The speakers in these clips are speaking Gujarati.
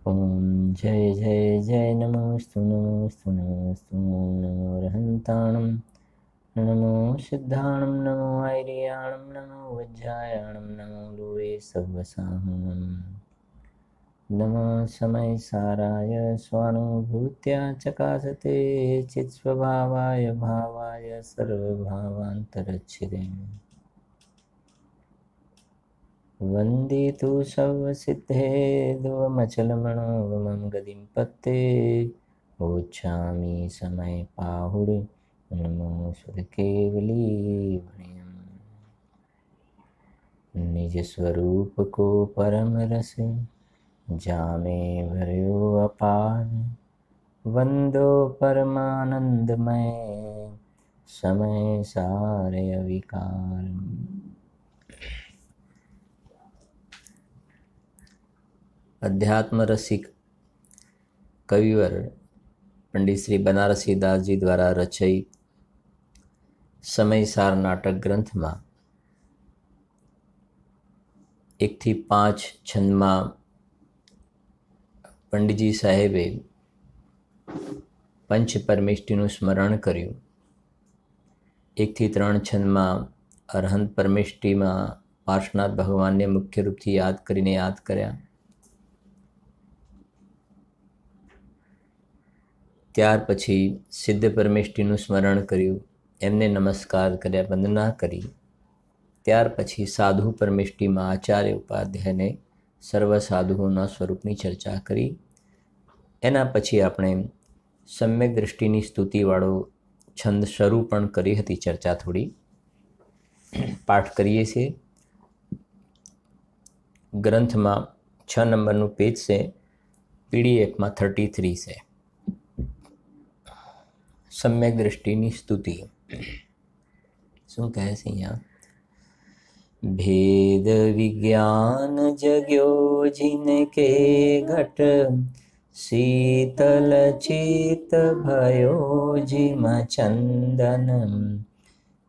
ॐ जय जय जय नमोस्तु नमोस्तु नमोस्तु नमो रहन्ताणं नमो सिद्धाणं नमो ऐर्याणं नमो वज्रायाणं नमो लोये सव्वसाहनं नमः समय साराय स्वानुभूत्या चकासते चित्स्वभावाय भावाय सर्वभावान्तरच्छिदे वन्दे तु सर्वसिद्धे ध्रुवमचलमणोरमं गतिं पत्ते ओच्छामि समय पाहुडे नमो सुरकेवलीवणयम् निज स्वरूप को परम रस जामे भर्यो अपार वंदो परमानंदमय समय सारे अविकार। अध्यात्म रसिक कविवर पंडित श्री बनारसी दास जी द्वारा रचित समयसार नाटक ग्रंथ में 1 થી 5 छंद में पंडितजी साहेबे पंच परमेष्टिનું स्मरण કર્યું। 1 થી 3 छंद में अरहंत परमेष्टि में पार्श्वनाथ भगवान ने मुख्य रूप थी याद करीने याद कर्या। ત્યાર પછી સિદ્ધ પરમેષ્ટિનું સ્મરણ કર્યું, એમને નમસ્કાર કર્યા, વંદના કરી। ત્યાર પછી સાધુ પરમેષ્ટિમાં આચાર્ય ઉપાધ્યાયને સર્વ સાધુઓના સ્વરૂપની ચર્ચા કરી। એના પછી આપણે સમ્યક દૃષ્ટિની સ્તુતિવાળો છંદ શરૂ પણ કરી હતી। ચર્ચા થોડી પાઠ કરીએ છીએ। ગ્રંથમાં 6 નંબરનું પેજ છે, પીડીએફમાં 33 છે। सम्यक दृष्टि स्तुति शू कहे छे अहींया? भेद विज्ञान जग्यो जिनके घट शीतल चित भयो जिम चंदन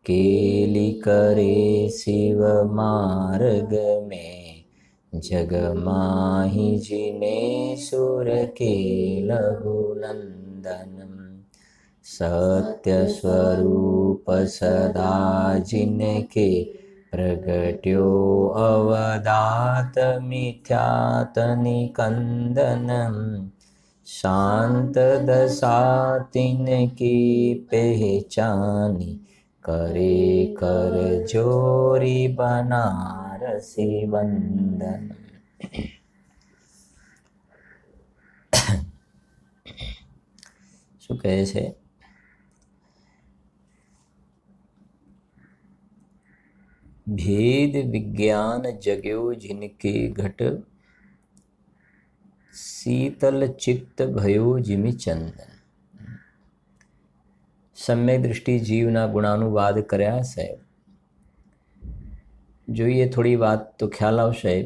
केली करे शिव मार्ग में जग माही जिने सुर के लघुनंदन सत्य स्वरूप सदा जिनके प्रगट्यो अवदात मिथ्यात निकंदनम शांत दशा तिनकी पहचानी करे कर जोरी बनारसी वंदन। शू कहे छे? भेद विज्ञान जग्यो जिनके घट शीतल चित्त भयो जिमि चंदन। सम्यक दृष्टि जीवना गुणानुवाद कर्या छे। जोईए थोड़ी बात तो ख्याल आवशे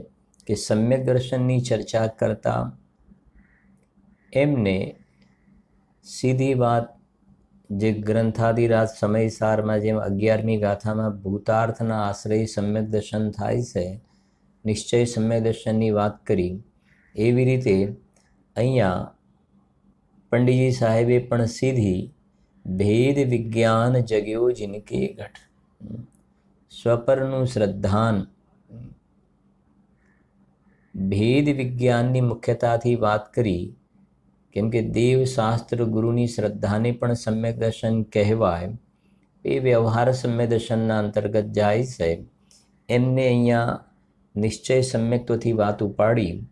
कि सम्यक दर्शननी चर्चा करता एमने सीधी बात जे ग्रंथादिराज समयसार में जेम 11મી गाथा में भूतार्थना आश्रय सम्यक दर्शन थाय छे, निश्चय सम्यक दर्शननी बात करी। एवी रीते अहींया पंडितजी साहेबे पण सीधी भेद विज्ञान जग्यो जिनके घट स्वपरनु श्रद्धान भेद विज्ञाननी मुख्यताथी बात करी। केम के देव शास्त्र गुरुनी श्रद्धाने पण सम्यक दर्शन कहेवाय। ए व्यवहार सम्यक दर्शनना अंतर्गत जाय छे। एमने अहींया निश्चय सम्यक्त्वथी बात उपाड़ी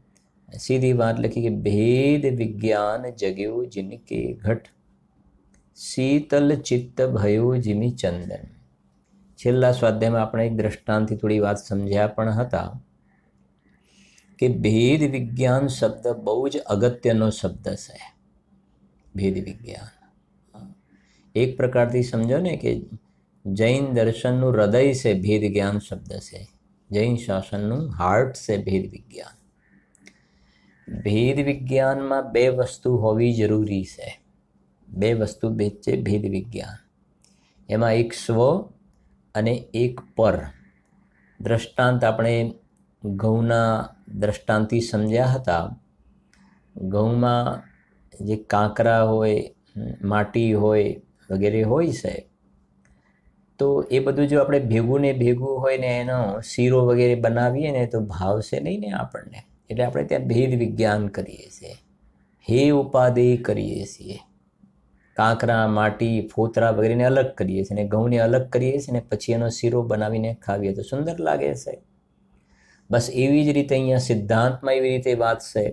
सीधी बात लखी कि भेद विज्ञान जग्यो जिनके घट शीतल चित्त भयो जिमि चंदन। छेल्ला स्वाध्यायमां आपणे एक दृष्टांतथी थोड़ी बात समझ्या पण हता कि भेद विज्ञान शब्द बहु ज अगत्यनो शब्द है। भेद विज्ञान एक प्रकार थी समझो ने कि जैन दर्शन नु हृदय से भेद ज्ञान शब्द से, जैन शासन नु हार्ट से भेद विज्ञान। भेद विज्ञान में 2 वस्तु होवी जरूरी है। 2 वस्तु बेचे भेद विज्ञान। एमा एक स्व अने एक पर। दृष्टांत आपणे घऊना दृष्टांती समझ्या हता ઘઉંમાં જે કાંકરા હોય, માટી હોય વગેરે હોય છે, તો એ બધું જો આપણે ભેગું ને ભેગું હોય ને એનો શીરો વગેરે બનાવીએ ને તો ભાવશે નહીં ને આપણને. એટલે આપણે ત્યાં ભેદ વિજ્ઞાન કરીએ છીએ, હે ઉપાદેય કરીએ છીએ. કાંકરા, માટી, ફોતરા વગેરેને અલગ કરીએ છીએ અને ઘઉંને અલગ કરીએ છીએ ને પછી એનો શીરો બનાવીને ખાવીએ તો સુંદર લાગે છે. બસ એવી જ રીતે અહીંયા સિદ્ધાંતમાં એવી રીતે વાત છે.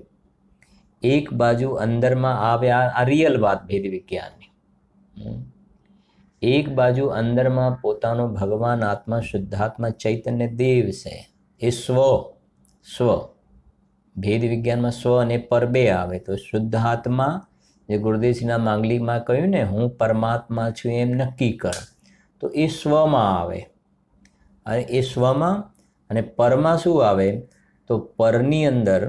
એક બાજુ અંદરમાં આવે, આ રિયલ વાત ભેદ વિજ્ઞાનની. એક બાજુ અંદરમાં પોતાનો ભગવાન આત્મા, શુદ્ધાત્મા, ચૈતન્ય દેવ છે, એ સ્વ ભેદ વિજ્ઞાનમાં સ્વ અને પર બે આવે. તો શુદ્ધાત્મા, જે ગુરુદેવસિંહના માંગલિકમાં કહ્યું ને, હું પરમાત્મા છું એમ નક્કી કર, તો એ સ્વમાં આવે. અને એ સ્વમાં અને પરમાં શું આવે? તો પરની અંદર,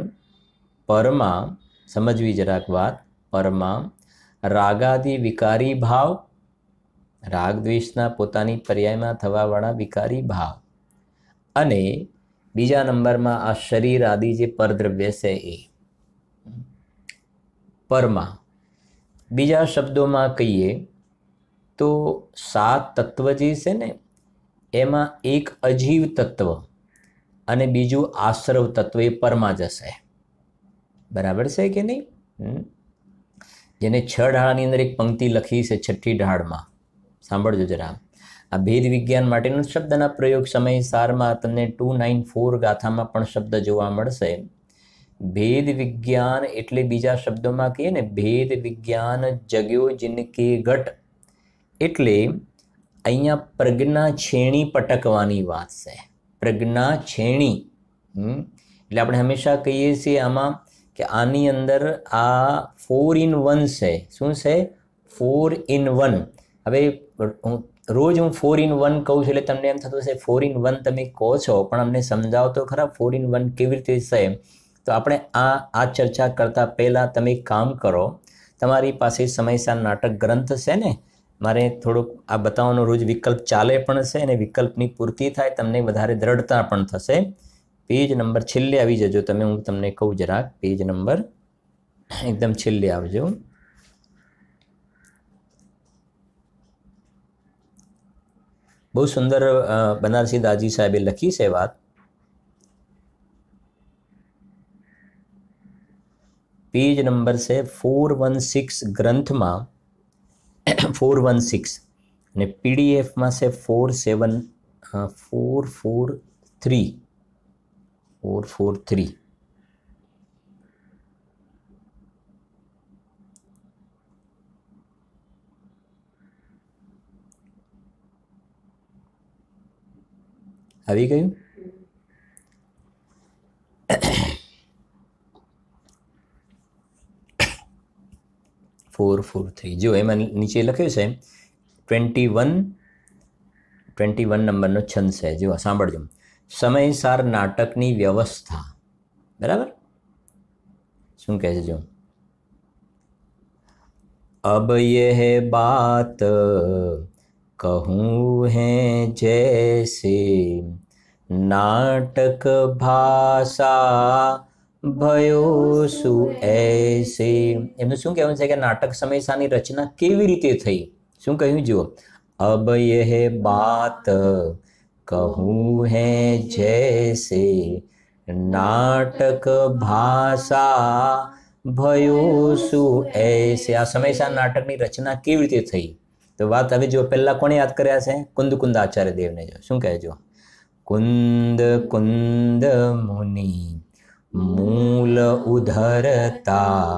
પરમાં સમજવી જરાક વાત, પરમાં રાગાદી વિકારી ભાવ, રાગ દ્વેષના પોતાની પર્યાયમાં થવાવાળા વિકારી ભાવ, અને બીજા નંબરમાં આ શરીર આદિ જે પરદ્રવ્ય છે એ પરમાં. બીજા શબ્દોમાં કહીએ તો 7 તત્વ જે છે ને એમાં એક અજીવ તત્વ અને બીજું આશ્રવ તત્વ એ પરમાં જશે. બરાબર છે કે નહીં? જેને 6 ઢાળની અંદર એક પંક્તિ લખી છે, 6ઠ્ઠી ઢાળમાં. સાંભળજો જરા. આ ભેદ વિજ્ઞાન માટેનો શબ્દના પ્રયોગ સમય સારમાં તમને 294 ગાથામાં પણ શબ્દ જોવા મળશે. ભેદ વિજ્ઞાન એટલે બીજા શબ્દોમાં કહીએ ને, ભેદ વિજ્ઞાન જગ્યો જિનકે ઘટ, એટલે અહીંયા પ્રજ્ઞા છેણી પટકવાની વાત છે. પ્રજ્ઞા છેણી. એટલે આપણે હંમેશા કહીએ છીએ આમાં કે આની અંદર આ 4 in 1 છે. શું છે? 4 in 1. હવે રોજ હું 4 in 1 કહું છું એટલે તમને એમ થતું હશે 4 in 1 તમે કહો છો, પણ અમને સમજાવો તો ખરા 4 in 1 કેવી રીતે છે. તો આપણે આ ચર્ચા કરતાં પહેલાં તમે એક કામ કરો, તમારી પાસે સમયસાર નાટક ગ્રંથ છે ને, મારે થોડુંક આ બતાવવાનો રોજ વિકલ્પ ચાલે પણ છે અને વિકલ્પની પૂર્તિ થાય, તમને વધારે દ્રઢતા પણ થશે. પેજ નંબર છેલ્લે આવી જજો તમે, હું તમને કહું જરાક. પેજ નંબર એકદમ છેલ્લે આવજો. બહુ સુંદર બનારસી દાજી સાહેબે લખી છે વાત. પેજ નંબર છે 416 ગ્રંથમાં 416 અને પીડીએફમાં છે 443. આવી ગયું? જો એમાં નીચે લખ્યું છે 21 નંબરનો છંદ છે. જો સાંભળજો. સમયસાર નાટકની વ્યવસ્થા. બરાબર? શું કહે છે? જો અબ યહ બાત कहूँ है जैसे नाटक भाषा भयो सु ऐसे. એમનું શું કહેવું છે કે નાટક સમયસાની રચના કેવી રીતે થઈ? શું કહ્યું? જુઓ, અબ યહ બાત કહું હૈ જૈસે નાટક ભાષા भयो સુ ऐसे. આ સમયસાર નાટકની રચના કેવી રીતે થઈ? તો વાત હવે જો પહેલા કોને યાદ કર્યા છે? કુંદ આચાર્ય દેવને. જો શું કહે? જો કુંદ મુનિ મૂલ ઉધરતા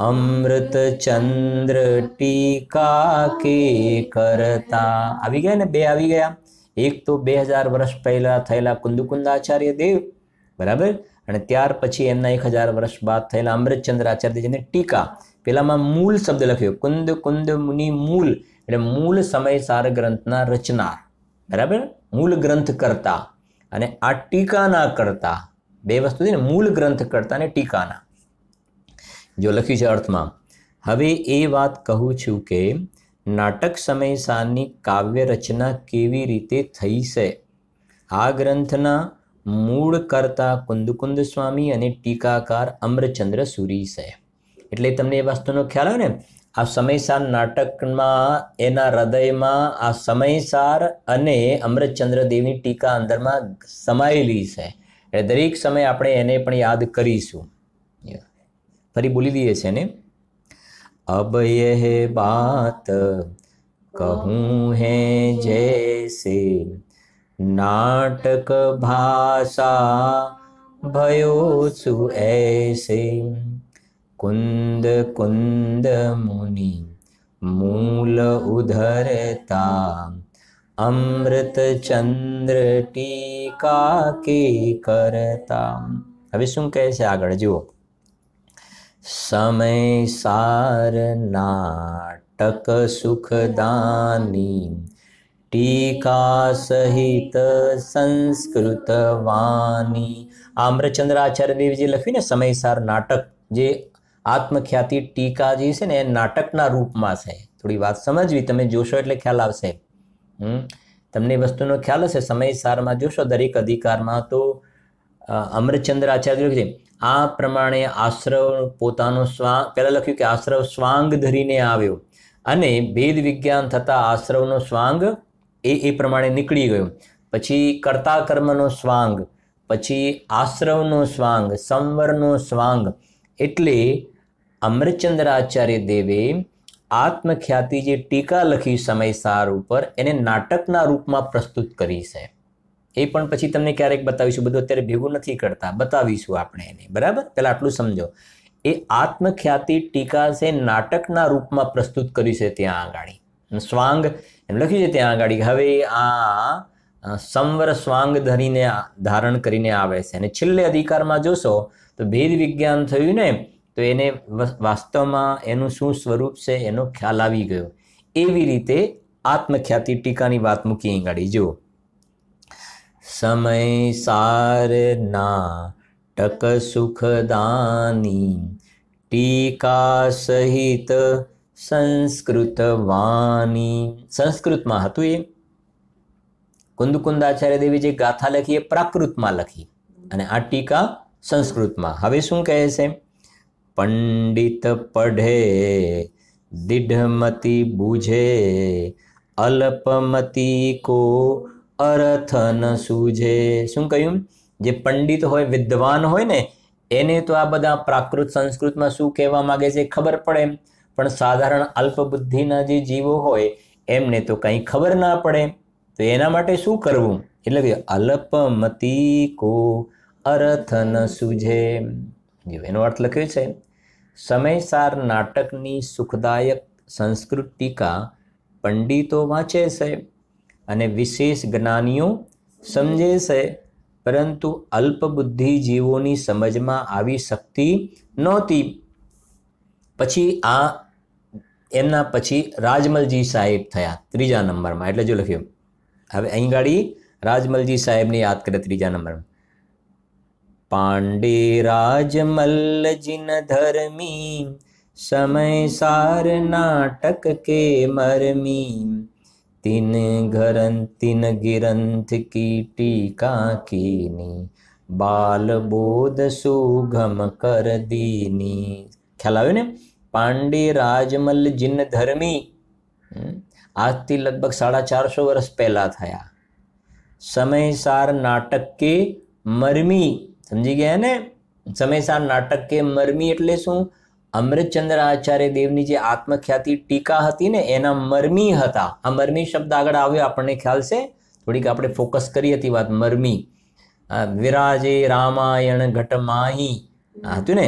અમૃત ચંદ્ર ટીકા કે કરતા. આવી ગયા ને? 2 આવી ગયા. એક તો 2000 વર્ષ પહેલા થયેલા કુંદ આચાર્ય દેવ, બરાબર, અને ત્યાર પછી એમના 1000 વર્ષ બાદ થયેલા અમૃતચંદ્ર આચાર્ય જેને ટીકા. પેલામાં મૂળ શબ્દ લખ્યો, કુંદ મુનિ મૂળ, એટલે મૂળ સમયસાર ગ્રંથના રચનાર, બરાબર, મૂળ ગ્રંથ કરતા, અને આ ટીકાના કરતા. 2 વસ્તુ છે ને, મૂળ ગ્રંથ કરતા અને ટીકાના. જો લખ્યું છે અર્થમાં. હવે એ વાત કહું છું કે નાટક સમયસારની કાવ્ય રચના કેવી રીતે થઈ છે. આ ગ્રંથના મૂળ કરતા કુંદકુંદ સ્વામી અને ટીકાકાર અમરચંદ્ર સુરી છે. એટલે તમને એ વસ્તુનો ખ્યાલ આવે ને, આ સમયસાર નાટકમાં એના હૃદયમાં આ સમયસાર અને અમરચંદ્ર દેવની ટીકા અંદરમાં સમાયેલી છે. એટલે દરેક સમય આપણે એને પણ યાદ કરીશું. ફરી બોલી દઈએ છે ને, અબ યહ બાત કહું હે જૈસે નાટક ભાષા भयो सु ऐसे कुंद कुंद मुनि मूल उधरता अमृत चंद्र टीका के करता. હવે શું કહે છે આગળ જુઓ. સમય સાર નાટક સુખદાની ટીકા સહિત સંસ્કૃત વાણી. અમરચંદ્ર આચાર્ય દેવજી લખ્યું ને સમયસાર નાટક, જે આત્મખ્યાતિ ટીકા જે છે ને એ નાટકના રૂપમાં છે. થોડી વાત સમજવી, તમે જોશો એટલે ખ્યાલ આવશે. તમને વસ્તુનો ખ્યાલ હશે. સમયસારમાં જોશો દરેક અધિકારમાં તો અમરચંદ્ર આચાર્ય છે આ પ્રમાણે આશ્રવ પોતાનો પહેલા લખ્યું કે આશ્રવ સ્વાંગ ધરીને આવ્યો અને ભેદ વિજ્ઞાન થતા આશ્રવનો સ્વાંગ એ પ્રમાણે નીકળી ગયો. પછી કર્તા કર્મનો સ્વાંગ, પછી આશ્રવનો સ્વાંગ, સંવરનો સ્વાંગ. એટલે અમરચંદ્ર આચાર્ય દેવે આત્મખ્યાતિ જે ટીકા લખી સમયસાર ઉપર એને નાટકના રૂપમાં પ્રસ્તુત કરી છે. એ પણ પછી તમને ક્યારેક બતાવીશું. બધું અત્યારે ભેગું નથી કરતા, બતાવીશું આપણે એને. બરાબર, પહેલા આટલું સમજો. એ આત્મખ્યાતિ ટીકા છે નાટકના રૂપમાં પ્રસ્તુત કરી છે. ત્યાં આગાડી સ્વાંગ એમ લખ્યું છે ત્યાં આગાડી. હવે આ સંવર સ્વાંગ ધરીને ધારણ કરીને આવે છે. અને છેલ્લે અધિકારમાં જોશો તો ભેદ વિજ્ઞાન થયું ને, તો એને વાસ્તવમાં એનું શું સ્વરૂપ છે એનો ખ્યાલ આવી ગયો. એવી રીતે આત્મખ્યાતિ ટીકાની વાત મૂકી આગાડી જુઓ. સમય સાર નાટક સુખદાની ટીકા સહિત સંસ્કૃત વાણી. સંસ્કૃતમાં હતું એ. કુંદ આચાર્ય દેવી જે ગાથા લખી એ પ્રાકૃતમાં લખી અને આ ટીકા સંસ્કૃતમાં. હવે શું કહે છે? પંડિત પઢે દિઢમતી બુઝે અલ્પમતી કો અર્થ ન સૂઝે. શું કહ્યું? જે પંડિત હોય, વિદ્વાન હોય ને, એને તો આ બધા પ્રાકૃત સંસ્કૃતમાં શું કહેવા માંગે છે ખબર પડે, પણ સાધારણ અલ્પબુદ્ધિના જે જીવો હોય એમને તો કંઈ ખબર ના પડે. તો એના માટે શું કરવું? એટલે કે અલ્પમતી કો અર્થ ન સૂઝે. એનો અર્થ લખ્યો છે સમયસાર નાટકની સુખદાયક સંસ્કૃત ટીકા પંડિતો વાંચે છે અને વિશેષ જ્ઞાનીઓ સમજે છે, પરંતુ અલ્પબુદ્ધિ જીવોની સમજમાં આવી શકતી નહોતી. પછી આ એમના પછી રાજમલજી સાહેબ થયા ત્રીજા નંબરમાં. એટલે જો લખ્યું, હવે અહીં ગાડી રાજમલજી સાહેબને યાદ કરે ત્રીજા નંબરમાં. પાંડે રાજમલ જિન ધર્મી સમયસાર નાટક કે મરમી તીન ગિરંથ કી ટીકા કીની બાલ બોધ સુગમ કર દીની. ખ્યાલ આવ્યો ને? પાંડે રાજમલ જિન ધર્મી, આજથી લગભગ 450 વર્ષ પહેલા થયા. સમયસાર નાટક કે મરમી, સમજી ગયા ને? સમયસાર નાટક કે મરમી એટલે શું? અમરચંદ્ર આચાર્ય દેવની જે આત્મખ્યાતિ ટીકા હતી ને એના મરમી હતા. આ મરમી શબ્દ આગળ આવ્યો, આપણને ખ્યાલ છે. થોડીક આપણે ફોકસ કરી હતી વાત. મરમી વિરાજે રામાયણ ઘટમાહી હતું ને.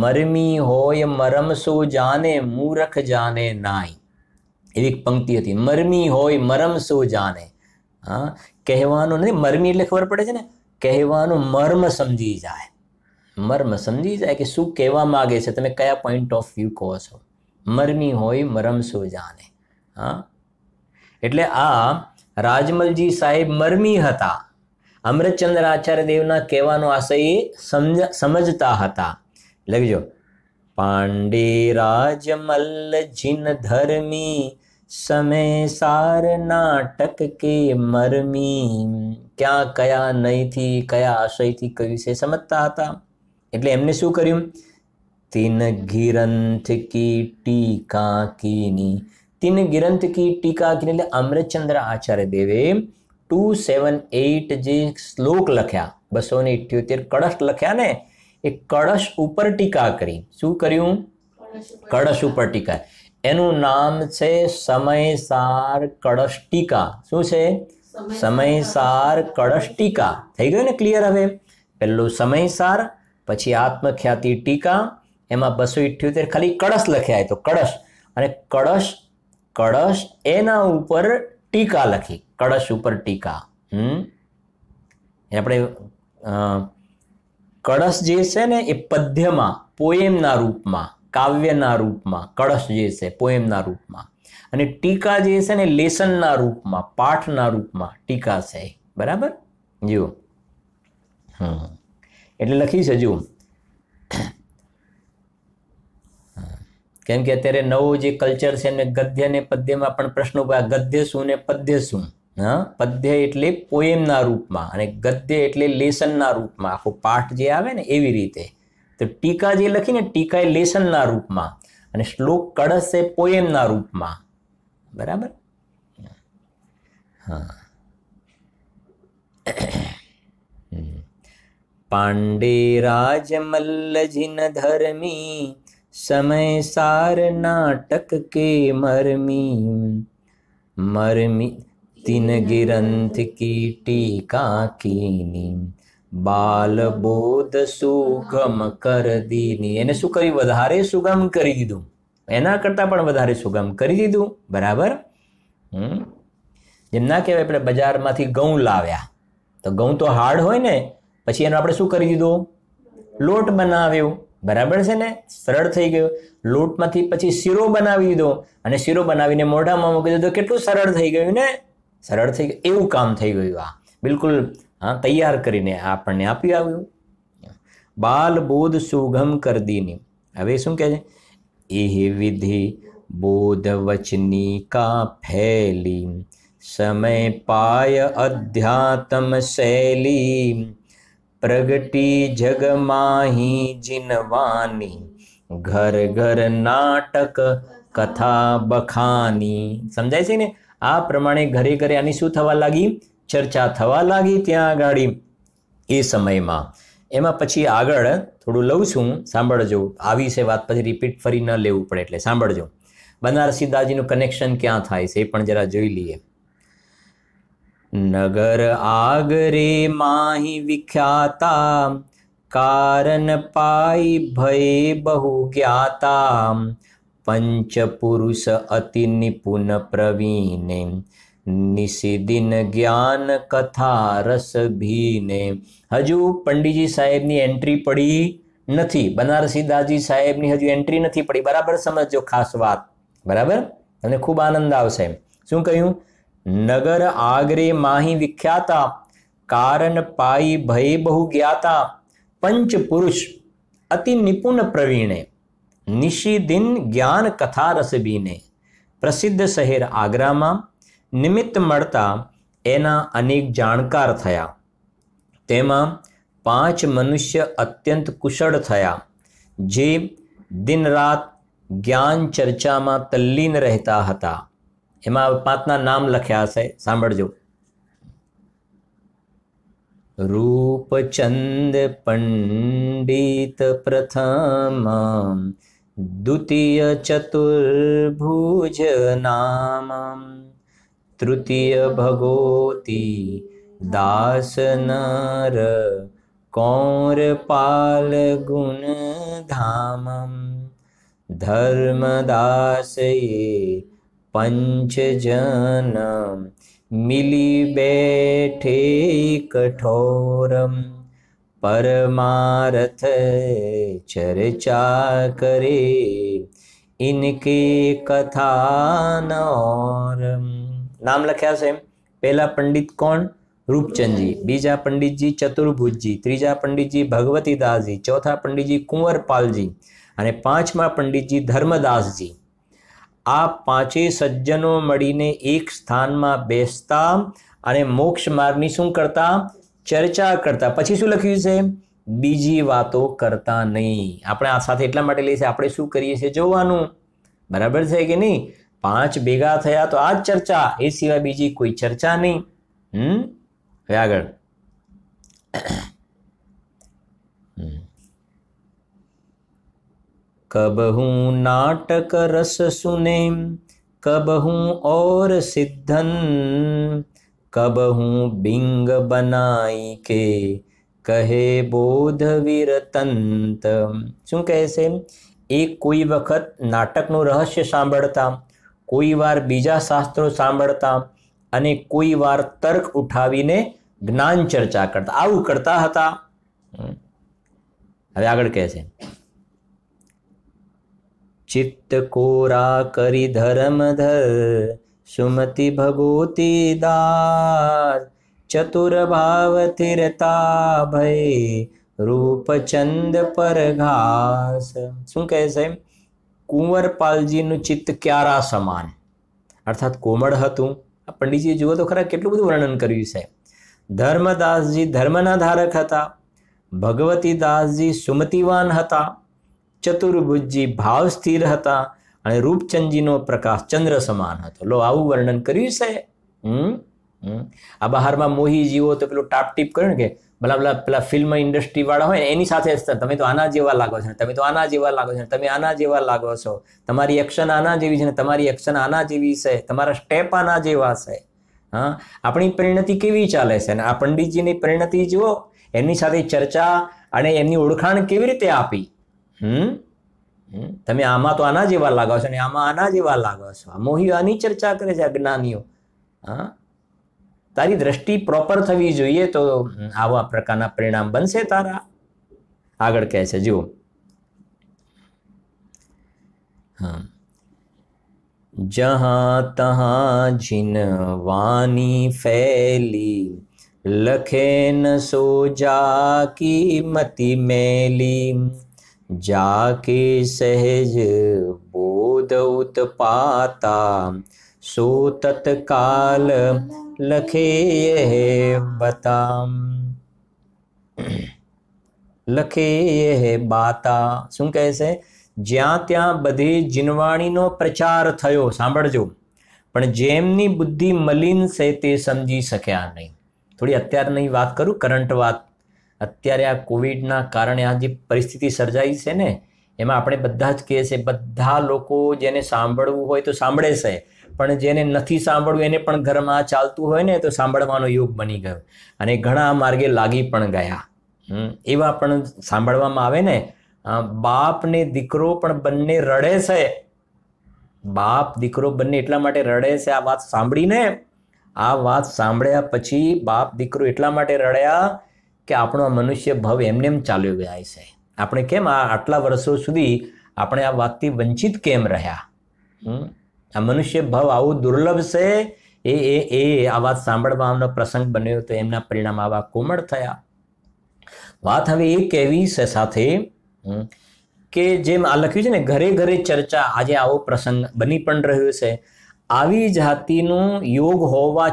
મરમી હોય મરમ સો જાને મૂરખ જાને નાઈ, એવી પંક્તિ હતી. મરમી હોય મરમ સો જાને. હા, કહેવાનું નહીં, મરમી એટલે ખબર પડે છે ને, કહેવાનું મર્મ સમજી જાય. મર્મ સમજી જાય કે શું કહેવા માગે છે, તમે કયા પોઈન્ટ ઓફ વ્યૂ કહો છો. મરમી હોય મરમ સો જાને. હા, એટલે આ રાજમલજી સાહેબ મરમી હતા. અમરચંદ્ર આચાર્ય દેવના કહેવાનો આશય સમજતા હતા. લખજો, પાંડે રાજમલ જિન ધર્મી समय सार नाटक के મરમી, ક્યાં કયા નહીંથી કયા આશયથી કયું છે સમજતા હતા. એટલે એમને શું કર્યું? તીન ગિરંથ કી ટીકા કીની. તીન ગિરંથ કી ટીકા કીની એટલે અમૃતચંદ્ર આચાર્ય દેવે 278 જે શ્લોક લખ્યા, 278 કળશ લખ્યા ને, એ કળશ ઉપર ટીકા કરી. શું કર્યું? કળશ ઉપર ટીકા. એનું નામ છે સમયસાર કળશ ટીકા. શું છે? સમયસાર કળશ ટીકા. થઈ ગયું ને ક્લિયર? હવે પહેલું સમયસાર, પછી આત્મખ્યાતિ ટીકા, એમાં 278 ખાલી કળશ લખ્યા. તો કળશ અને કળશ એના ઉપર ટીકા લખી. કળશ ઉપર ટીકા. આપણે કળશ જે છે ને એ પદ્યમાં, પોએમના રૂપમાં, કાવ્યના રૂપમાં કળશ જે છે પોએમના રૂપમાં, અને ટીકા જે છે ને લેસનના રૂપમાં, પાઠના રૂપમાં ટીકા છે. બરાબર? જુઓ. એટલે લખી છે જુઓ. કેમ કે અત્યારે નવું જે કલ્ચર છે એમને ગદ્ય ને પદ્યમાં પણ પ્રશ્ન ઉભા. ગદ્ય શું ને પદ્ય શું? પદ્ય એટલે પોએમના રૂપમાં અને ગદ્ય એટલે લેસનના રૂપમાં, આખો પાઠ જે આવે ને એવી રીતે. તો ટીકા જે લખી ને, ટીકા એ લેસનના રૂપમાં અને શ્લોક કળશ એ પોએમના રૂપમાં. બરાબર? હા. પાંડે રાજ મલ્લજીન ધર્મી, સમયસાર નાટક કે મરમી તીન ગિરંથ કી ટીકા કીની, બાલ બોધ સુગમ કર દીની. એને શું કર્યું? વધારે સુગમ કરી દીધું. એના કરતાં પણ વધારે સુગમ કરી દીધું. બરાબર? જેમ ના કહેવાય આપણે બજારમાંથી ઘઉં લાવ્યા, તો ઘઉં તો હાર્ડ હોય ને, પછી એનો આપણે શું કરી દીધું? લોટ બનાવ્યો. બરાબર છે ને? સરળ થઈ ગયો. લોટમાંથી પછી શીરો બનાવી દીધો અને શીરો બનાવીને મોઢામાં મૂકી દીધો. કેટલું સરળ થઈ ગયું ને? સરળ થઈ ગયું. એવું કામ થઈ ગયું. આ બિલકુલ તૈયાર કરીને આપણને આપી આવ્યું. બાલ બોધ સુગમ કર દીની. હવે શું કહે છે? એહ વિધિ બોધ વચની કા ફેલી, સમય પાય અધ્યાત્મ શૈલી, પ્રગટી જગ માહી જીનવાની, ઘર ઘર નાટક કથા બખાની. સમજાય છે ને? આ પ્રમાણે ઘરે ઘરે આની શું થવા લાગી? ચર્ચા થવા લાગી ત્યાં આગળ એ સમયમાં. એમાં પછી આગળ થોડું લઉં છું, સાંભળજો. આવી છે વાત, પછી રિપીટ ફરી ન લેવું પડે એટલે સાંભળજો. બનારસી દાજીનું કનેક્શન ક્યાં થાય છે એ પણ જરા જોઈ લઈએ. નગર આગરે માહી વિખ્યાતા, કારણ પાઈ ભય બહુ જ્ઞાતા, પંચ પુરુષ અતિ નિપુન પ્રવીણે, નિષિદિન જ્ઞાન કથા રસ ભીને. હજુ પંડિતજી સાહેબની એન્ટ્રી પડી નથી. બનારસી દાજી સાહેબની હજુ એન્ટ્રી નથી પડી. બરાબર સમજજો ખાસ વાત. બરાબર? તમને ખૂબ આનંદ આવશે. શું કહ્યું? નગર આગરે માહી વિખ્યાતા, કારણ પાઈ ભય બહુ જ્ઞાતા, પંચ પુરુષ અતિ નિપુણ પ્રવીણે, નિષિદિન જ્ઞાન કથા રસ ભીને. પ્રસિદ્ધ શહેર આગ્રામાં નિમિત્ત મળતા એના અનેક જાણકાર થયા. તેમાં 5 મનુષ્ય અત્યંત કુશળ થયા, જે દિન રાત જ્ઞાન ચર્ચામાં તલ્લીન રહેતા હતા. એમાં 5ના નામ લખ્યા છે, સાંભળજો. રૂપચંદ પંડિત પ્રથમ, દ્વિતીય ચતુર્ભુજ નામ, તૃતીય ભગોતી દાસ નર, કૌરપાલ ગુણ ધામ, ધર્મદાસએ પંચ જન, મિલી બેઠે કઠોરમ, परमार्थ चर्चा करे, इनके कथा और. नाम लख्या છે. પહેલા પંડિત કોણ? રૂપચંદજી. બીજા પંડિતજી ચતુર્ભુજજી. ત્રીજા પંડિતજી ભગવતીદાસજી. ચોથા પંડિતજી કુંવરપાલજી અને પાંચમા પંડિતજી ધર્મદાસજી. આ પાંચેય સજ્જનો મળીને એક સ્થાનમાં બેસતા અને મોક્ષ માર્ગની શું કરતા? ચર્ચા કરતા. પછી શું લખ્યું છે? બીજી વાતો કરતા નહીં. આપણે આ સાથે એટલા માટે લઈએ છીએ, આપણે શું કરીએ છીએ જોવાનું. બરાબર છે કે નહીં? 5 ભેગા થયા તો આ જ ચર્ચા, એ સિવાય બીજી કોઈ ચર્ચા નહીં. હવે આગળ कबहू नाटक रस सुने कबहू और सिद्धन कबहू बिंग बनाई के કહે બોધ વિરતંત. શું કહે છે? એ કોઈ વખત નાટકનું રહસ્ય સાંભળતા, કોઈ વાર બીજા શાસ્ત્રો સાંભળતા અને કોઈ વાર તર્ક ઉઠાવીને જ્ઞાન ચર્ચા કરતા. આવું કરતા હતા. હવે આગળ કહે છે, चित्त कोरा करी धर्मधर सुमति भगोती दास चतुर भाव थिरता भय रूप चंद पर घास. શું કહે છે? કુંવરપાલજીનું ચિત્ત ક્યારા સમાન, અર્થાત કોમળ હતું. પંડિતજી જુઓ તો ખરા કેટલું બધું વર્ણન કર્યું છે. ધર્મદાસજી ધર્મના ધારક હતા, ભગવતીદાસજી સુમતિવાન હતા, ચતુર્ભુજજી ભાવ સ્થિર હતા અને રૂપચંદજીનો પ્રકાશ ચંદ્ર સમાન હતો. લો, આવું વર્ણન કર્યું છે. આ બહારમાં મોહી જીવો તો પેલું ટાપટીપ કર્યું ને કે પેલા ફિલ્મ ઇન્ડસ્ટ્રી વાળા હોય ને એની સાથે તમે તો આના જેવા લાગો છો, તમે તો આના જેવા લાગો છો, તમે આના જેવા લાગો છો, તમારી એક્શન આના જેવી છે ને તમારી એક્શન આના જેવી છે, તમારા સ્ટેપ આના જેવા છે. હા, આપણી પરિણતિ કેવી ચાલે છે અને આ પંડિતજીની પરિણતિ જુઓ, એમની સાથે ચર્ચા અને એમની ઓળખાણ કેવી રીતે આપી. તમે આમાં તો આના જેવા લાગો છો ને આમાં આના જેવા લાગો છો. મોહી આની ચર્ચા કરે છે, અજ્ઞાનીઓ. હા, તારી દ્રષ્ટિ પ્રોપર થવી જોઈએ તો આવા પ્રકારના પરિણામ બનશે તારા. આગળ કહે છે જુઓ, હા, જહાં તહાં જીન વાણી ફેલી લખે ન સો જાકી મતિ મેલી जाके सहज बोध उत्पाता सो तत्काल लखे यह बता લખે यह बाता. શું કહે છે? જ્યાં ત્યાં બધી જીનવાણીનો પ્રચાર થયો, સાંભળજો, પણ જેમની બુદ્ધિ મલિન છે તે સમજી શક્યા નહીં. થોડી અત્યારની વાત કરું, કરંટ વાત. અત્યારે આ કોવિડના કારણે આ જે પરિસ્થિતિ સર્જાઈ છે ને, એમાં આપણે બધા જ કહીએ છીએ, બધા લોકો જેને સાંભળવું હોય તો સાંભળે છે, પણ જેને નથી સાંભળવું એને પણ ઘરમાં ચાલતું હોય ને તો સાંભળવાનો યોગ બની ગયો અને ઘણા માર્ગે લાગી પણ ગયા. એવા પણ સાંભળવામાં આવે ને. બાપ ને દીકરો પણ બંને રડે છે. બાપ દીકરો બંને એટલા માટે રડે છે આ વાત સાંભળીને. આ વાત સાંભળ્યા પછી બાપ દીકરો એટલા માટે રડ્યા કે આપણો મનુષ્ય ભવ એમનેમ ચાલ્યો જાય છે. આપણે કેમ આટલા વર્ષો સુધી આપણે આ વાતથી વંચિત કેમ રહ્યા? આ મનુષ્ય ભવ આવું દુર્લભ છે. એ આ વાત સાંભળવાનો પ્રસંગ બન્યો તો એમના પરિણામ આવા કોમળ થયા. વાત હવે એ કહેવી છે સાથે કે જેમ આ લખ્યું છે ને, ઘરે ઘરે ચર્ચા. આજે આવો પ્રસંગ બની પણ રહ્યો છે. આવી જાતિનું યોગ હોવા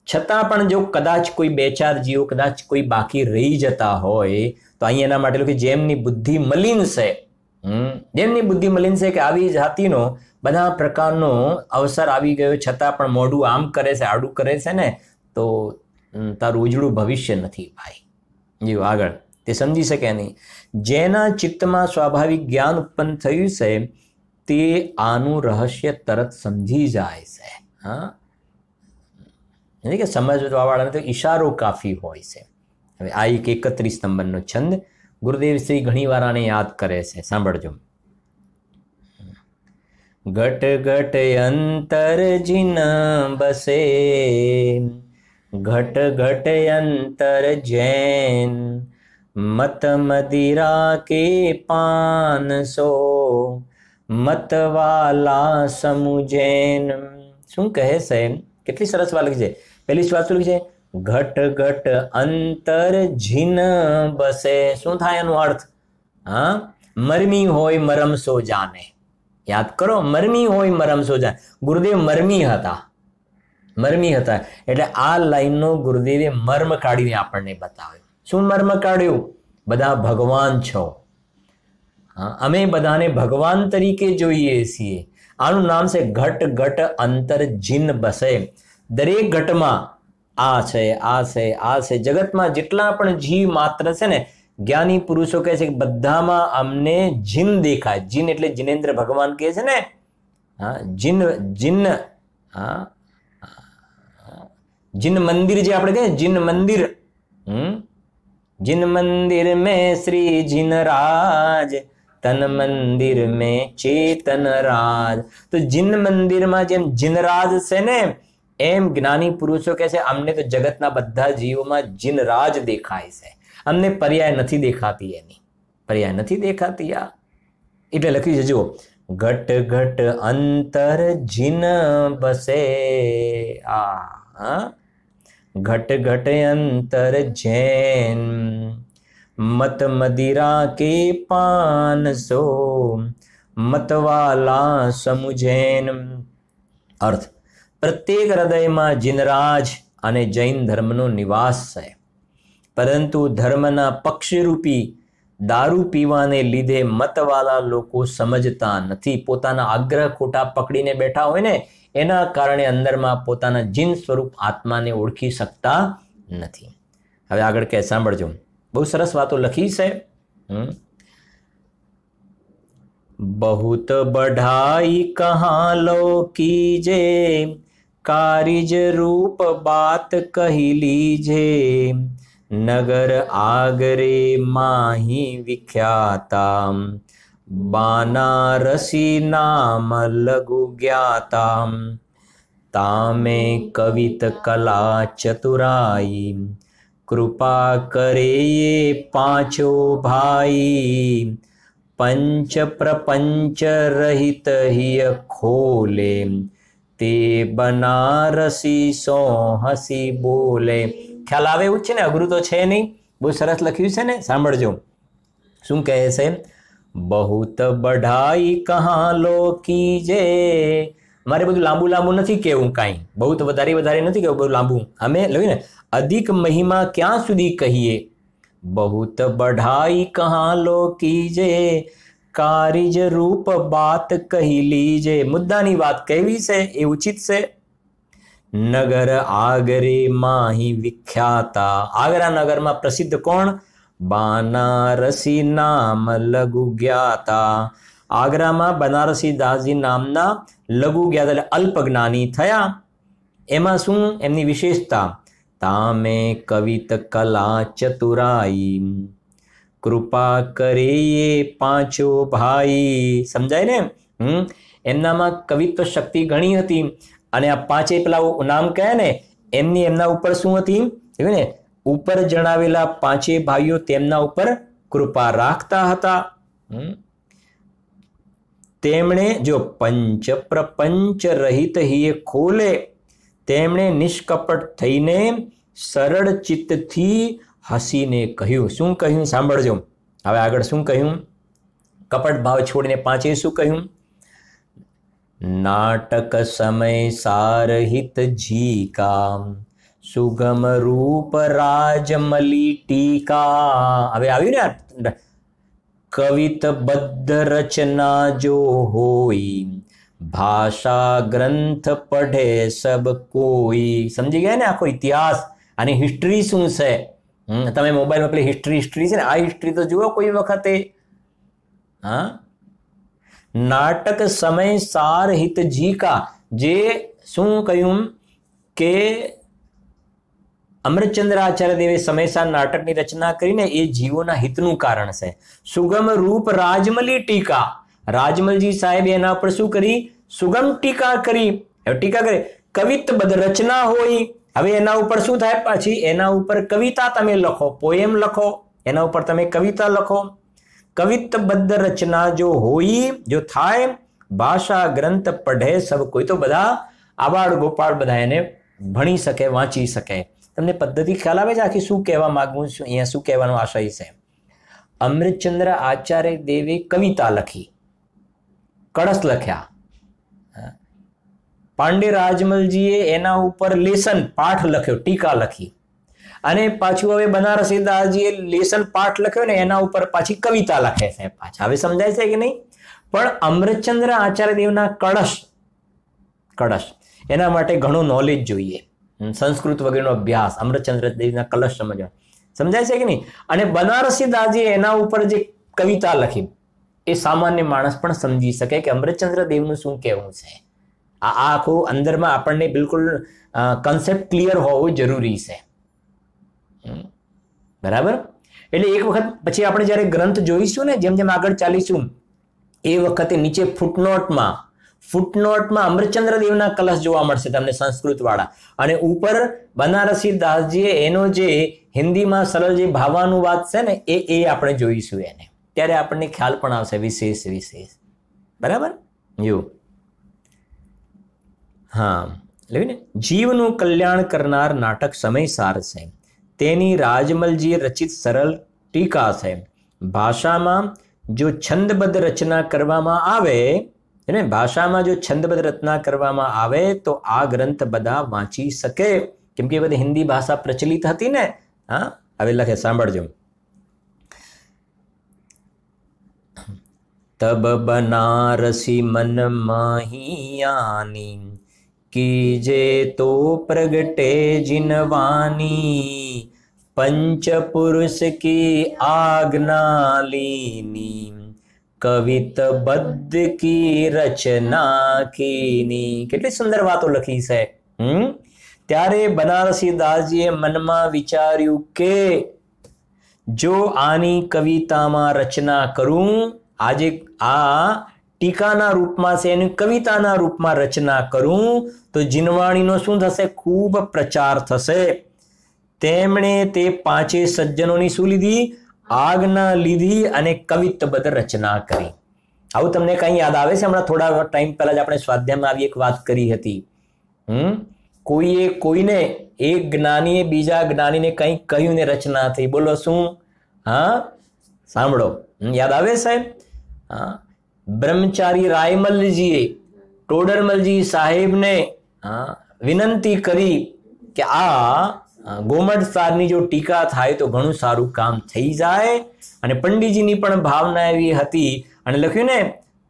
છતાં પણ જો કદાચ કોઈ 2-4 જીવો કદાચ કોઈ બાકી રહી જતા હોય તો અહીં એના માટે કે જેમની બુદ્ધિ મલિન છે, જેમની બુદ્ધિ મલિન છે કે આવી જાતિનો બધા પ્રકારનો અવસર આવી ગયો છતાં પણ મોઢું આમ કરે છે, આડું કરે છે ને, તો તારું ઉજળું ભવિષ્ય નથી ભાઈ. જીવ આગળ તે સમજી શકે નહીં. જેના ચિત્તમાં સ્વાભાવિક જ્ઞાન ઉત્પન્ન થયું છે તે આનું રહસ્ય તરત સમજી જાય છે. હા, એટલે કે સમજવાવાળાને તો ઈશારો કાફી હોય છે. હવે આ એક 31 નંબરનો છંદ ગુરુદેવ શ્રી ઘણી વાર આને યાદ કરે છે. સાંભળજો. ઘટ ઘટ અંતર જીન બસે ઘટ ઘટ અંતર જૈન મત મદિરા કે 500 મતવાલા સમુજૈન. શું કહે છે? કેટલી સરસ વાત લખી છે. પહેલી વાત શું લખી છે? ઘટ ઘટ અંતર જીન બસે. શું થાય એનો અર્થ? હા, મરમી હોય મરમ સો જાને. યાદ કરો, મરમી હોય મરમ સોજા. ગુરુદેવ મરમી હતા, મરમી હતા. એટલે આ લાઈનનો ગુરુદેવે મર્મ કાઢીને આપણને બતાવ્યો. શું મર્મ કાઢ્યું? બધા ભગવાન છો. હા, અમે બધાને ભગવાન તરીકે જોઈએ છીએ. આનું નામ છે ઘટ ઘટ અંતર જીન બસે. દરેક ઘટમાં આ છે, આ છે, આ છે. જગતમાં જેટલા પણ જીવ માત્ર છે ને, જ્ઞાની પુરુષો કહે છે કે બધામાં અમને જીન દેખાય. જીન એટલે જીનેન્દ્ર ભગવાન કહે છે ને. હા, જીન જીન. હા, जिन मंदिर जे આપણે કહે जिन मंदिर, जिन मंदिर में श्री जिन राज, तन मंदिर में चेतन राज. तो जिन मंदिर में જેમ જીનરાજ છે ને, એમ જ્ઞાની પુરુષો કહે છે અમને તો જગતના બધા જીવોમાં જીનરાજ દેખાય છે, અમને પર્યાય નથી દેખાતી, એની પર્યાય નથી દેખાતી. આ એટલે લખી છે, જુઓ, ઘટ ઘટ અંતર જીન બસે. આ घट घट अंतर जैन, मत मदिरा के पान सो, मतवाला સમુજૈન. અર્થ, પ્રત્યેક હૃદયમાં જીનરાજ અને જૈન ધર્મનો નિવાસ છે, પરંતુ ધર્મના પક્ષરૂપી દારૂ પીવાને લીધે મતવાલા લોકો સમજતા નથી. પોતાના આગ્રહ ખોટા પકડીને બેઠા હોય ને, એના કારણે અંદરમાં પોતાના જીન સ્વરૂપ આત્માને ઓળખી શકતા નથી. હવે આગળ કહે, સાંભળજો, બહુ સરસ વાતો લખી છે. બહુત બઢાઈ કહા લો કીજે, કારિજ રૂપ બાત કહી લીજે, નગર આગરે માહી વિખ્યાતા, बनारसी नाम लघु ज्ञाता, तामे कवित कला चतुराई, कृपा करे ये पांचो भाई, पंच प्रपंच रहित हिय खोले, ते बनारसी સો હસી બોલે. ખ્યાલ આવે એવું છે ને? અઘરું તો છે નહીં, બહુ સરસ લખ્યું છે ને. સાંભળજો શું કહે છે. બહુત બઢાઈ કહા લો કીજે. મારે બધું લાંબુ લાંબુ નથી કહેવું, કાંઈ બહુ તો વધારે નથી કહેવું, બહુ લાંબુ. અમે લખ્યું ને, અધિક મહિમા ક્યાં સુધી કહીએ. બહુત બઢાઈ કહા લો કીજે, કારિજ રૂપ બાત કહી લીજે. મુદ્દાની વાત કહેવી છે એ ઉચિત છે. નગર આગરે માહી વિખ્યાતા. આગ્રા નગરમાં પ્રસિદ્ધ કોણ? બનારસી નામ લઘુ જ્ઞાતા. આગ્રામાં બનારસી દાસજી નામના લઘુ જ્ઞાતા એટલે અલ્પ જ્ઞાની થયા. એમાં શું એમની વિશેષતા? તામે કવિત કલા ચતુરાઈ, કૃપા કરે એ પાંચો ભાઈ. સમજાય ને? એમનામાં કવિત્વ શક્તિ ઘણી હતી. અને આ પાંચે પેલા નામ કહે ને, એમની એમના ઉપર શું હતી ને, ઉપર જણાવેલા પાંચે ભાઈઓ તેમના ઉપર કૃપા રાખતા હતા. તેમણે જો પંચ પ્રપંચ રહિત હિય ખોલે, તેમણે નિષ્કપટ થઈને સરળ ચિત્તથી હસીને કહ્યું. શું કહ્યું? સાંભળજો હવે આગળ શું કહ્યું. કપટ ભાવ છોડીને પાંચે શું કહ્યું? नाटक समय सार हित जी का, सुगम रूप राजमली टीका. હવે આવ્યું ને, કવિત બદ્ધ રચના જો હોય, ભાષા ગ્રંથ પઢે સબ કોઈ. સમજી ગયા ને આખો ઇતિહાસ? આની હિસ્ટ્રી શું છે? તમે મોબાઈલમાં પેલી હિસ્ટ્રી છે ને, આ હિસ્ટ્રી તો જુઓ કોઈ વખતે. હા, નાટક સમય સાર હિત જી કા. જે શું કહ્યું કે અમૃતચંદ્ર આચાર્ય દેવે સમયસાર નાટકની રચના કરીને એ જીવોના હિતનું કારણ છે. સુગમ રૂપ રાજમલી ટીકા. રાજમલજી સાહેબ એના પર શું કરી? સુગમ ટીકા કરી. ટીકા કરી. કવિત બધ રચના હોય. હવે એના ઉપર શું થાય? પાછી એના ઉપર કવિતા તમે લખો, પોએમ લખો, એના ઉપર તમે કવિતા લખો. કવિતબદ્ધ રચના જો હોય, જો થાય, ભાષા ગ્રંથ પઢે સબ કોઈ. તો બધા આબાળ ગોપાળ બધા એને ભણી શકે, વાંચી શકે. તમને પદ્ધતિ ખ્યાલ આવે છે આખી શું કહેવા માંગુ છું? અહીંયા શું કહેવાનો આશય છે? અમૃતચંદ્ર આચાર્ય દેવે કવિતા લખી. કળશ લખ્યા. પાંડે રાજમલજીએ એના ઉપર લેસન પાઠ લખ્યો, ટીકા લખી. અને પાછું હવે બનારસી દાસજીએ લેસન પાઠ લખ્યો ને એના ઉપર પાછી કવિતા લખે છે પાછા. હવે સમજાય છે કે નહીં? પણ અમૃતચંદ્ર આચાર્ય દેવના કળશ એના માટે ઘણું નોલેજ જોઈએ, સંસ્કૃત વગેરેનો અભ્યાસ, અમૃતચંદ્ર દેવના કળશ સમજવા. સમજાય છે કે નહીં? અને બનારસી દાસજીએ એના ઉપર જે કવિતા લખી એ સામાન્ય માણસ પણ સમજી શકે કે અમૃતચંદ્ર દેવનું શું કહેવું છે. આ આખું અંદરમાં આપણને બિલકુલ કન્સેપ્ટ ક્લિયર હોવું જરૂરી છે. બરાબર? એટલે એક વખત પછી આપણે જ્યારે ગ્રંથ જોઈશું ને, જેમ જેમ આગળ ચાલીશું, એ વખતે નીચે ફૂટનોટમાં અમૃતચંદ્ર દેવના કલશ જોવા મળશે તમને, સંસ્કૃત વાળા. અને ઉપર બનારસી દાસજીએ એનો જે હિન્દીમાં સરળ જે ભાવાનુવાદ છે ને એ આપણે જોઈશું એને. ત્યારે આપણને ખ્યાલ પણ આવશે વિશેષ. બરાબર? એવું. હા, એટલે ને જીવનું કલ્યાણ કરનાર નાટક સમયસાર છે. તેની રાજમલજીએ રચિત સરળ ટીકા છે. ભાષામાં જો છંદબદ્ધ રચના કરવામાં આવે, ભાષામાં જો છંદબદ્ધ રચના કરવામાં આવે તો આ ગ્રંથ બધા વાંચી શકે. કેમ કે બધી હિન્દી ભાષા પ્રચલિત હતી ને. હા, હવે લખે, સાંભળજો. તબ બનારસી મન મહિયાની कीजे तो प्रगटे जिनवानी पंच पुरुष की आज्ञा लीनी कवित बद्ध की रचना कीनी. કેટલી સુંદર વાતો લખી છે. ત્યારે બનારસી દાસજીએ મનમાં વિચાર્યું કે જો આની કવિતામાં રચના કરું, આજે આ ટીકાના રૂપમાં છે એની કવિતાના રૂપમાં રચના કરું તો જીનવાણીનો શું થશે? ખૂબ પ્રચાર થશે. તેમણે તે પાંચે સજ્જનોની શું લીધી? આજ્ઞા લીધી અને કવિત્વબદ્ધ રચના કરી. આવું તમને કઈ યાદ આવે છે? હમણાં થોડા ટાઈમ પહેલા જ આપણે સ્વાધ્યાયમાં આવી એક વાત કરી હતી. કોઈને એક જ્ઞાનીએ બીજા જ્ઞાનીને કંઈક કહ્યું ને રચના થઈ. બોલો શું? હા, સાંભળો. યાદ આવે સાહેબ? હા, બ્રહ્મચારી રાયમલજીએ ટોડરમલજી સાહેબને વિનંતી કરી કે આ ગોમટસારની જો ટીકા થાય તો ઘણું સારું કામ થઈ જાય. અને પંડિતજીની પણ ભાવના એવી હતી અને લખ્યું ને,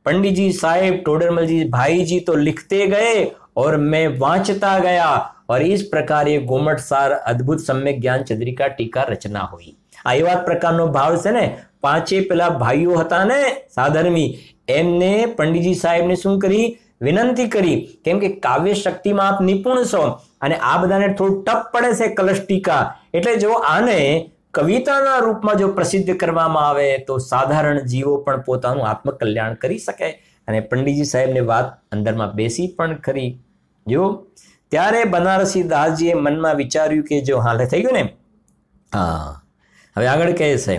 पंडित जी साहेब टोडरमल जी भाई जी तो लिखते गए और मैं वांचता गया और इस प्रकार ये गोमटसार अद्भुत सम्यक ज्ञान चंद्रिका टीका रचना हुई. આ એવા પ્રકારનો ભાવ છે ને. પાંચે પેલા ભાઈઓ હતા ને સાધર્મી, એમને પંડિતજી સાહેબને શું કરી? વિનંતી કરી. કેમ કે કાવ્ય શક્તિમાં આપ નિપુણ છો અને આ બધાને થોડું ટપ પડે છે કલશ ટીકા. એટલે જો આને કવિતાના રૂપમાં જો પ્રસિદ્ધ કરવામાં આવે તો સાધારણ જીવો પણ પોતાનું આત્મકલ્યાણ કરી શકે. અને પંડિતજી સાહેબને વાત અંદરમાં બેસી પણ ખરી. જો ત્યારે બનારસી દાસજીએ મનમાં વિચાર્યું કે જો હાલે થઈ ગયું ને. હા, હવે આગળ કહે છે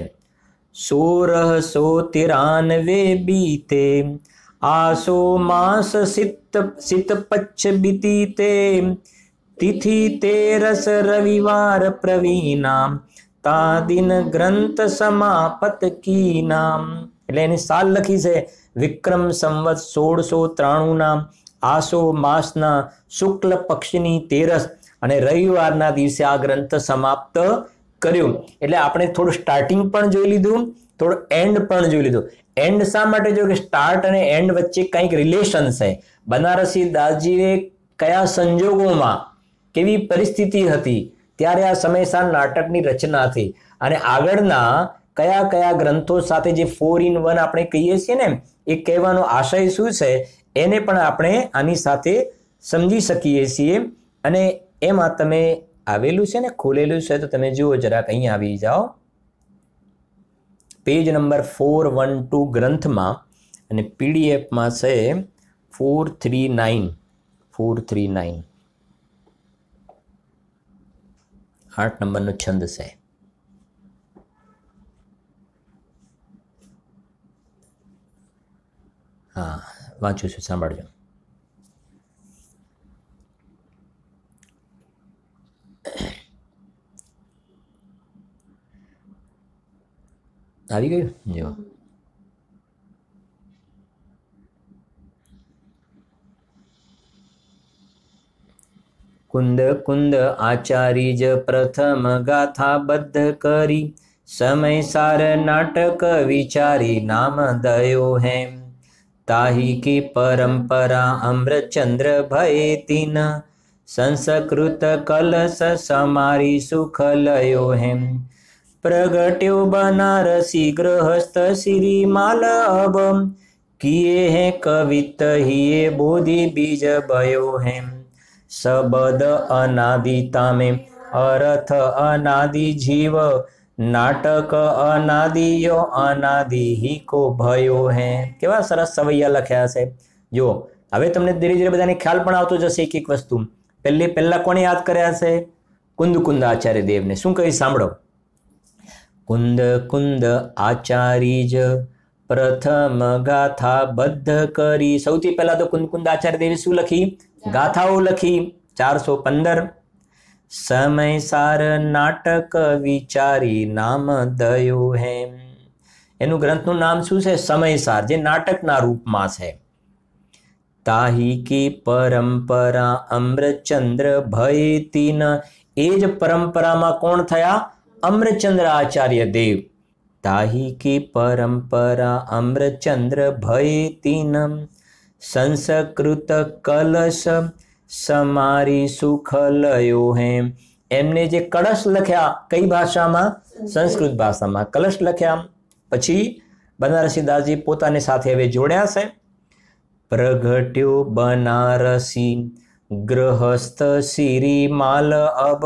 1693 बीते आसो मास सित पच्छ बीतीते तिथि 13 रविवार प्रवीणा ता दिन ग्रंथ समापत की नाम. એટલે એની સાલ લખી છે વિક્રમ સંવત 1693 ના આસો માસના શુક્લ પક્ષની 13 અને રવિવારના દિવસે આ ગ્રંથ સમાપ્ત કર્યું. એટલે આપણે થોડું સ્ટાર્ટિંગ પણ જોઈ લીધું, થોડું એન્ડ પણ જોઈ લીધું. એન્ડ શા માટે જો કે સ્ટાર્ટ અને એન્ડ વચ્ચે કંઈક રિલેશન છે. બનારસી દાસજીએ કયા સંજોગોમાં, કેવી પરિસ્થિતિ હતી ત્યારે આ સમયસાર નાટકની રચના થઈ અને આગળના કયા કયા ગ્રંથો સાથે જે 4 in 1 આપણે કહીએ છીએ ને, એ કહેવાનો આશય શું છે એને પણ આપણે આની સાથે સમજી શકીએ છીએ. અને એમાં તમે આવેલું છે ને, ખોલેલું છે તો તમે જુઓ જરાક, અહીંયા આવી જાઓ પેજ નંબર 412 ગ્રંથમાં અને પીડીએફમાં છે 439 8 નંબરનો છંદ છે. હા, વાંચું છું, સાંભળજો. આવી ગયું જો. कुंद कुंद आचार्य ज प्रथम गाथा बद्ध करी समय सार नाटक विचारी नाम दयो है ताही की परंपरा अम्रचंद्र भये तीन संस्कृत कलश समारी सुख लयो है प्रगट्यो बनारसी गृहस्थ श्री माल अब किए हैं कवित हिये बोधि बीज भयो है सबद अनादिता में अर्थ अनादि जीव नाटक अनादि यो अनादि ही को भयो है। केवा सरस सवैया लख्या छे। जो हवे तमने धीरे धीरे बधाने ख्याल पण आवतो जशे एक एक वस्तु। पहला कोणे याद कर्या छे? कुंद कुंद आचार्य देवने। शुं कही सांभळो? कुंद कुंद आचार्यज प्रथम गाथा बद्ध करी। सौथी पहला तो कुंद कुंद आचार्य देवे शुं लखी? गाथाओ लखी 415। समय सार नाटक विचारी नाम दयो है। एनु ग्रंथનું નામ શું છે? સમયસાર, જે નાટકના રૂપમાં છે। તાહી की परंपरा अम्रचंद्र भय तीन। એ જ પરંપરામાં કોણ થયા? अम्रचंद्र आचार्य देव। ताही की परंपरा अम्रचंद्र भय तीन संस्कृत कलश समारी सुख लयो है। एमने जे कलश लख्या कई भाषा में? संस्कृत भाषा में कलश लख्या। पछी बनारसी दासजी पोताने साथे हवे जोड्या छे। प्रगट्यो बनारसी गृहस्थ श्रीमाल अब।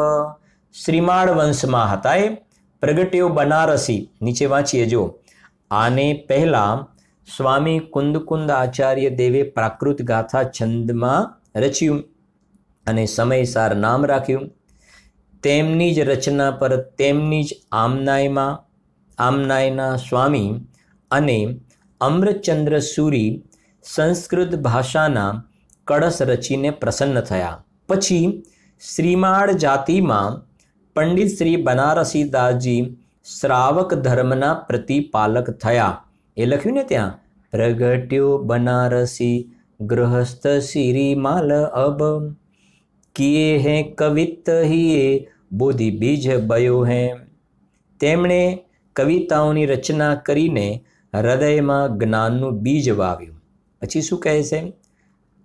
श्रीमाळ वंश में हता। प्रगट्यो बनारसी नीचे वाँचीए जो। आने पहला स्वामी कुंद कुंद आचार्य देवे प्राकृत गाथा छंद में रच्યું અને સમયસાર નામ રાખ્યું। તેમની જ રચના પર તેમની જ આમનાયના સ્વામી અને અમ્રચંદ્ર સુરી સંસ્કૃત ભાષાના કળશ રચીને પ્રસન્ન થયા। પછી શ્રીમાળ જાતિમાં પંડિત શ્રી બનારસી દાસજી શ્રાવક ધર્મના પ્રતિપાલક થયા। એ લખ્યું ને ત્યાં, પ્રગટ્યો બનારસી गृहस्थ श्रीमाल अब किए हैं कवित हिये बोधि बीज बयो है। तेमणे कविताओनी रचना करीने हृदयमां ज्ञाननुं बीज वाव्युं। पछी शुं कहे छे?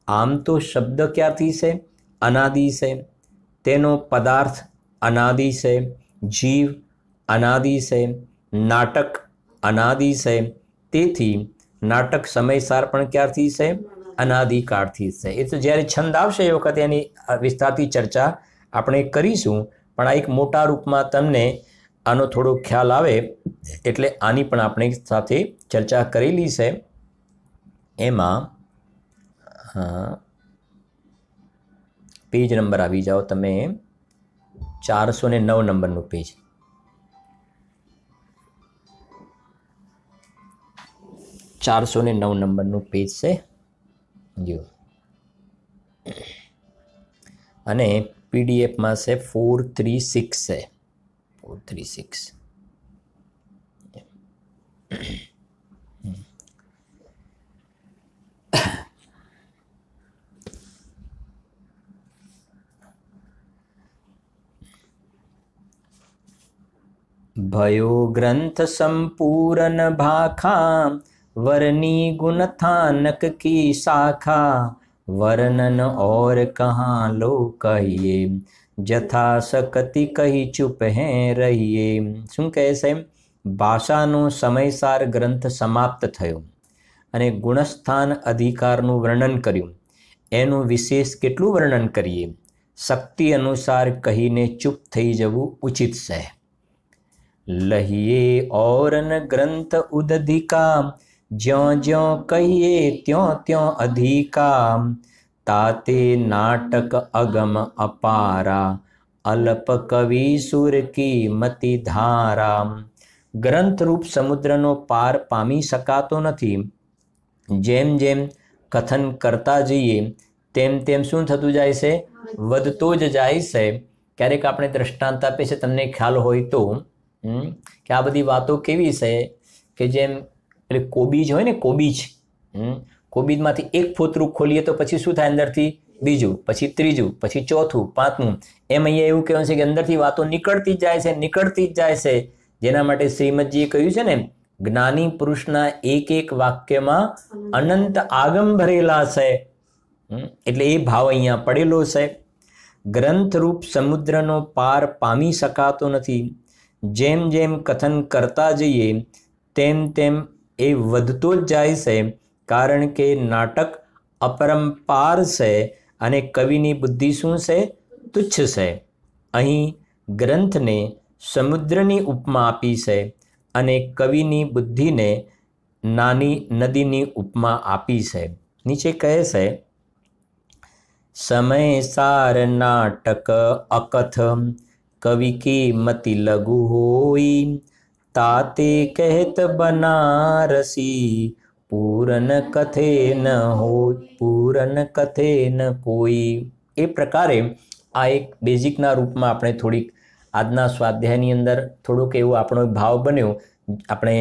आम तो शब्द क्यांथी छे? अनादि छे। तेनो पदार्थ अनादि छे। जीव अनादि छे। नाटक अनादि छे। तेथी नाटक समयसार पण क्यांथी छे? अनादिकाळथी छे। ए तो ज्यारे छंद आवशे ए वखते एनी विस्तारथी चर्चा આપણે કરીશું, પણ આ એક મોટા રૂપમાં તમને આનો થોડો ખ્યાલ આવે એટલે આની પણ આપણે સાથે ચર્ચા કરેલી છે। એમાં પેજ નંબર આવી જાઓ તમે 409 નંબરનું પેજ। 409 નંબરનું પેજ છે जो। અને पीडीएफ में से 436 है। 436 भयो ग्रंथ संपूर्ण भाखा वर्णी गुणथानक की शाखा वर्णन और कहाँ लो कहिए जथा सकति कही चुप हैं रहिए। શું કહે છે? ભાષાનો સમયસાર ગ્રંથ સમાપ્ત થયો અને ગુણસ્થાન અધિકારનું વર્ણન કર્યું। એનું વિશેષ કેટલું વર્ણન કરીએ? શક્તિ અનુસાર કહીને ચૂપ થઈ જવું ઉચિત છે। લહીએ ઓરન ગ્રંથ ઉદધિકા ज्यों ज्यों कहिए त्यों त्यों अधिका ताते नाटक अगम अपारा अल्प कवि सुर की मति धारा। ग्रंथ रूप समुद्रनो पार पामी शकातो नथी। जेम जेम कथन करता जईए तेम तेम शुं थतुं जाय छे? वधतो ज जाय छे। क्यारेक आपणे दृष्टांत आपे छे, तमने ख्याल होय तो कि आ बधी वातो केवी छे कि जेम कोबीज होय ने, कोबीज, कोबीजमांथी एक फोतરું खोलीए तो पछी शुं थाय? अंदरथी બીજું, પછી ત્રીજું, પછી ચોથું, પાંચમું, એમ અહીંયા એવું કહેવાનું છે કે અંદરથી વાતો નીકળતી જ જાય છે, નીકળતી જ જાય છે. જેના માટે શ્રીમદજીએ કહ્યું છે ને, જ્ઞાની પુરુષના એક એક વાક્યમાં અનંત આગમ ભરેલા છે. એટલે એ ભાવ અહીંયા પડેલો છે. ગ્રંથરૂપ સમુદ્રનો પાર પામી શકાતો નથી. જેમ જેમ કથન કરતા જઈએ તેમ તેમ એ વધતો જ જાય છે, કારણ કે નાટક અપરંપાર છે અને કવિની બુદ્ધિ શું છે? તુચ્છ છે. અહીં ગ્રંથને સમુદ્રની ઉપમા આપી છે અને કવિની બુદ્ધિને નાની નદીની ઉપમા આપી છે. નીચે કહે છે, समय सार नाटक अकथ कवि की मति लघु होई, ताते कहत बनारसी पूरन कथे न हो, पूरन कथे न कोई. એ પ્રકારે આ એક બેઝિકના રૂપમાં આપણે થોડીક આજના સ્વાધ્યાયની અંદર થોડોક એવો આપણો ભાવ બન્યો. આપણે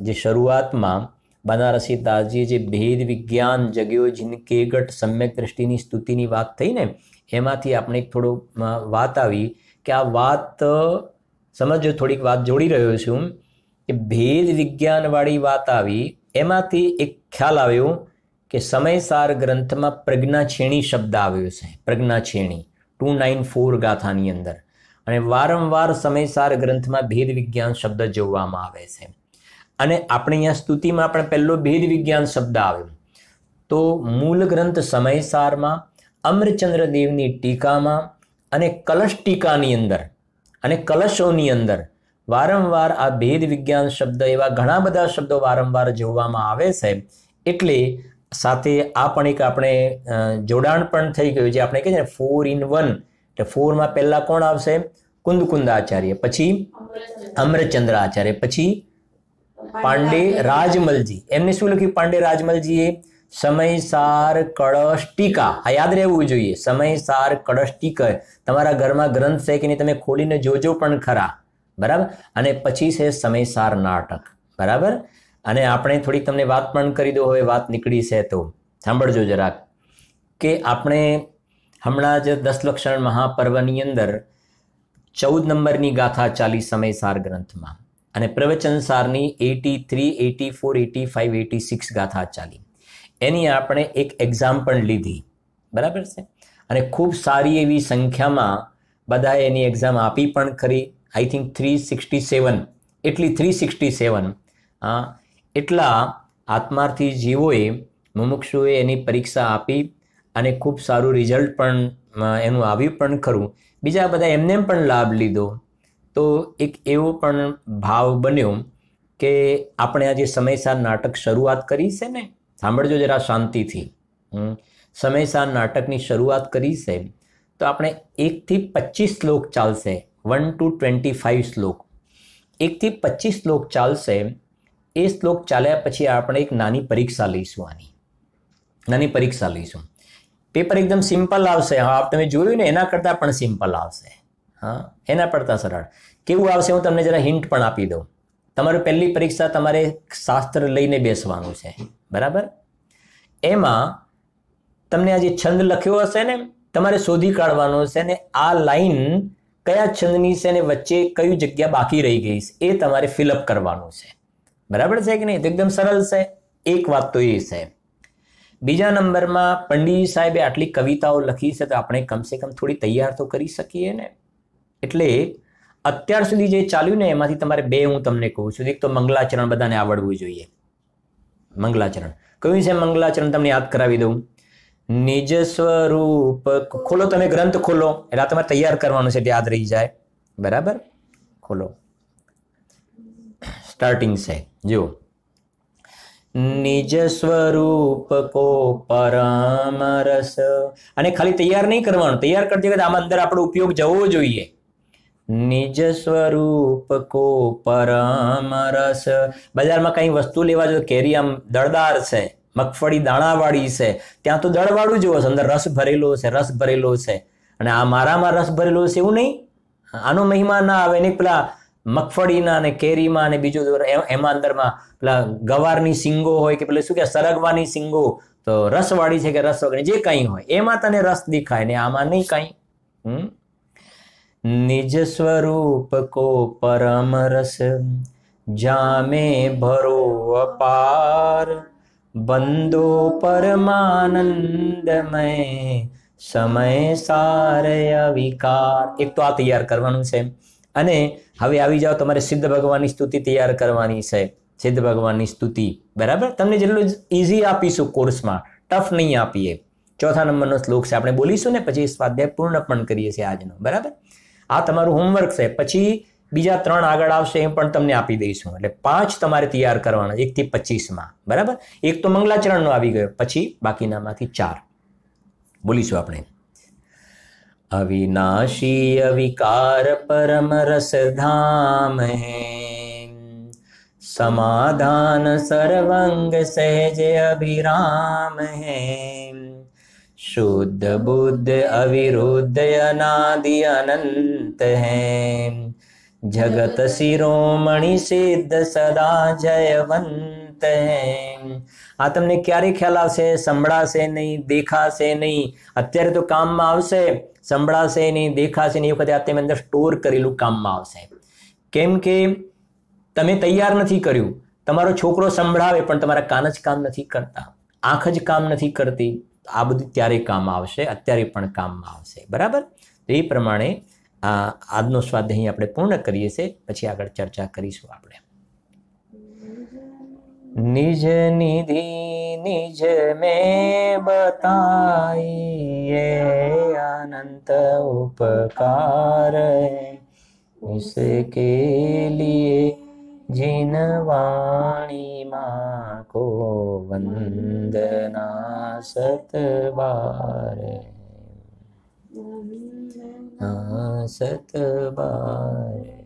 જે શરૂઆતમાં બનારસી દાસજીએ જે ભેદ વિજ્ઞાન જગ્યો જિનકે ગઢ સમ્યક દ્રષ્ટિની સ્તુતિની વાત થઈ ને, એમાંથી આપણે એક થોડો વાત આવી કે આ વાત સમજો. થોડીક વાત જોડી રહ્યો છું કે ભેદ વિજ્ઞાનવાળી વાત આવી, એમાંથી એક ખ્યાલ આવ્યો કે સમયસાર ગ્રંથમાં પ્રજ્ઞાછેણી શબ્દ આવ્યો છે. પ્રજ્ઞાછેણી 294 ગાથાની અંદર, અને વારંવાર સમયસાર ગ્રંથમાં ભેદ વિજ્ઞાન શબ્દ જોવામાં આવે છે. અને આપણે અહીંયા સ્તુતિમાં આપણે પહેલો ભેદ વિજ્ઞાન શબ્દ આવ્યો. તો મૂળ ગ્રંથ સમયસારમાં, અમરચંદ્ર દેવની ટીકામાં અને કલશ ટીકાની અંદર અને કલશોની અંદર વારંવાર આ ભેદ વિજ્ઞાન શબ્દ, એવા ઘણા બધા શબ્દો વારંવાર જોવામાં આવે છે. એટલે સાથે આ પણ એક આપણે જોડાણ પણ થઈ ગયું, જે આપણે કહીએ ને 4 in 1. એટલે 4માં પહેલા કોણ આવશે? કુંદકુંદાચાર્ય, પછી અમરચંદ્ર આચાર્ય, પછી પાંડે રાજમલજી. એમને શું લખ્યું? પાંડે રાજમલજીએ સમયસાર કળશ ટીકા. આ યાદ રહેવું જોઈએ, સમયસાર કળશ ટીકા. તમારા ઘરમાં ગ્રંથ છે કે નહીં તમે ખોલીને જોજો પણ ખરા, બરાબર. અને પછી છે સમયસાર નાટક, બરાબર. અને આપણે થોડીક તમને વાત પણ કરી દો, હવે વાત નીકળી છે તો સાંભળજો જરાક. કે આપણે હમણાં જ 10 લક્ષણ મહાપર્વની અંદર 14 નંબરની ગાથા ચાલી સમયસાર ગ્રંથમાં, અને પ્રવચનસારની 83, 84, 85, 86 ગાથા ચાલી. એની આપણે એક એક્ઝામ પણ લીધી, બરાબર છે. અને ખૂબ સારી એવી સંખ્યામાં બધાએ એની એક્ઝામ આપી પણ ખરી. આઈ થિંક 367, એટલી 367 એટલા આત્માર્થી જીવોએ, મુમુક્ષુએ એની પરીક્ષા આપી અને ખૂબ સારું રિઝલ્ટ પણ એનું આવ્યું પણ ખરું. બીજા બધા એમને પણ લાભ લીધો. તો એક એવો પણ ભાવ બન્યો કે આપણે આજે સમયસાર નાટક શરૂઆત કરી છે ને, સાંભળજો જરા શાંતિથી. સમયસાર નાટકની શરૂઆત કરી છે તો આપણે 1 થી 25 શ્લોક ચાલશે. 1 to 25 શ્લોક, 1 થી 25 શ્લોક ચાલશે. એ શ્લોક ચાલ્યા પછી આપણે એક નાની પરીક્ષા લઈશું. આની નાની પરીક્ષા લઈશું. પેપર એકદમ સિમ્પલ આવશે. હા, તમે જોયું ને, એના કરતાં પણ સિમ્પલ આવશે. હા, એના પડતા સરળ. કેવું આવશે હું તમને જરા હિન્ટ પણ આપી દઉં. તમારી પહેલી પરીક્ષા તમારે શાસ્ત્ર લઈને બેસવાનું છે, બરાબર. એમાં તમને આ જે છંદ લખ્યો હશે ને, તમારે શોધી કાઢવાનો છે ને આ લાઈન કયા છંદની છે ને વચ્ચે કઈ જગ્યા બાકી રહી ગઈ છે એ તમારે ફિલઅપ કરવાનું છે, બરાબર છે કે નહીં? તો એકદમ સરળ છે. એક વાત તો એ છે. બીજા નંબરમાં પંડિત સાહેબે આટલી કવિતાઓ લખી છે તો આપણે કમસે કમ થોડી તૈયાર તો કરી શકીએ ને. એટલે અત્યાર સુધી જે ચાલ્યું ને એમાંથી તમારે 2 હું તમને કહું છું. એક તો મંગલાચરણ બધાને આવડવું જોઈએ. મંગલાચરણ કયું છે? મંગલાચરણ તમને યાદ કરાવી દઉં. નિજ સ્વરૂપ, ખોલો તમે ગ્રંથ ખોલો, એટલે તમારે તૈયાર કરવાનું છે, યાદ રહી જાય, બરાબર. ખોલો, સ્ટાર્ટિંગ છે જો. નિજ સ્વરૂપ કો પરમ રસ. અને ખાલી તૈયાર નહીં કરવાનું, તૈયાર કરતી વખતે આમાં અંદર આપણો ઉપયોગ જવો જોઈએ. નિજ સ્વરૂપ કો પરમ રસ. બજારમાં કઈ વસ્તુ લેવા જો, કેરી આમ દળદાર છે, મગફળી દાણાવાળી છે, ત્યાં તો દળવાળું જોવો છે, અંદર રસ ભરેલો છે, રસ ભરેલો છે. અને આ મારામાં રસ ભરેલો છે એવું નહીં. આનો મહિમા ના આવે ને. પેલા મગફળીના અને કેરીમાં અને બીજું એમાં અંદરમાં પેલા ગવારની સિંગો હોય કે પેલું શું કે સરગવાની સિંગો, તો રસવાળી છે કે રસ વગરની, જે કંઈ હોય એમાં તને રસ દેખાય ને આમાં નહીં કંઈ. નિજ સ્વરૂપ કો પરમ રસ જામે ભરો અપાર, બંદો પરમાનંદમય સમય સારય વિકાર. એક તો આ તૈયાર કરવાનું છે. અને હવે આવી જાઓ, તમારે સિદ્ધ ભગવાનની સ્તુતિ તૈયાર કરવાની છે. સિદ્ધ ભગવાનની સ્તુતિ, બરાબર? તમને જેટલું ઇઝી આપીશું કોર્સમાં, ટફ નહીં આપીએ. 4થા નંબરનો શ્લોક છે, આપણે બોલીશું ને પછી સ્વાધ્યાય પૂર્ણ પણ કરીએ છીએ આજનો, બરાબર? આ તમારું હોમવર્ક છે. પછી બીજા 3 આગળ આવશે એ પણ તમને આપી દઈશું. એટલે 5 તમારે તૈયાર કરવાના 1 થી 25માં, બરાબર? એક તો મંગલાચરણનો આવી ગયો, પછી બાકીનામાંથી 4 બોલીશું આપણે. अविनाशी अविकार परम रस धाम है, समाधान सर्वंग सहज अभिराम है, शुद्ध बुद्ध अविरुद्ध अनादि अनंत है, जगत शिरोमणि सिद्ध सदा जयवंत है. આ તમને ક્યારે ખ્યાલ આવશે? સંભળાશે નહીં, દેખાશે નહીં. અત્યારે તો કામમાં આવશે, સંભળાશે નહીં, દેખાશે નહીં. એ વખતે આ તમે અંદર સ્ટોર કરેલું કામમાં આવશે. કેમ કે તમે તૈયાર નથી કર્યું. તમારો છોકરો સંભળાવે પણ તમારા કાન જ કામ નથી કરતા, આંખ જ કામ નથી કરતી. આ બધું ત્યારે કામ આવશે, અત્યારે પણ કામમાં આવશે, બરાબર? તો એ પ્રમાણે આજનો સ્વાધ્યાય આપણે પૂર્ણ કરીએ છીએ, પછી આગળ ચર્ચા કરીશું આપણે. निज निधि निज में बताइए अनंत उपकार है, इसके लिए जिन वाणी माँ को वंदना सत बार, सत बार.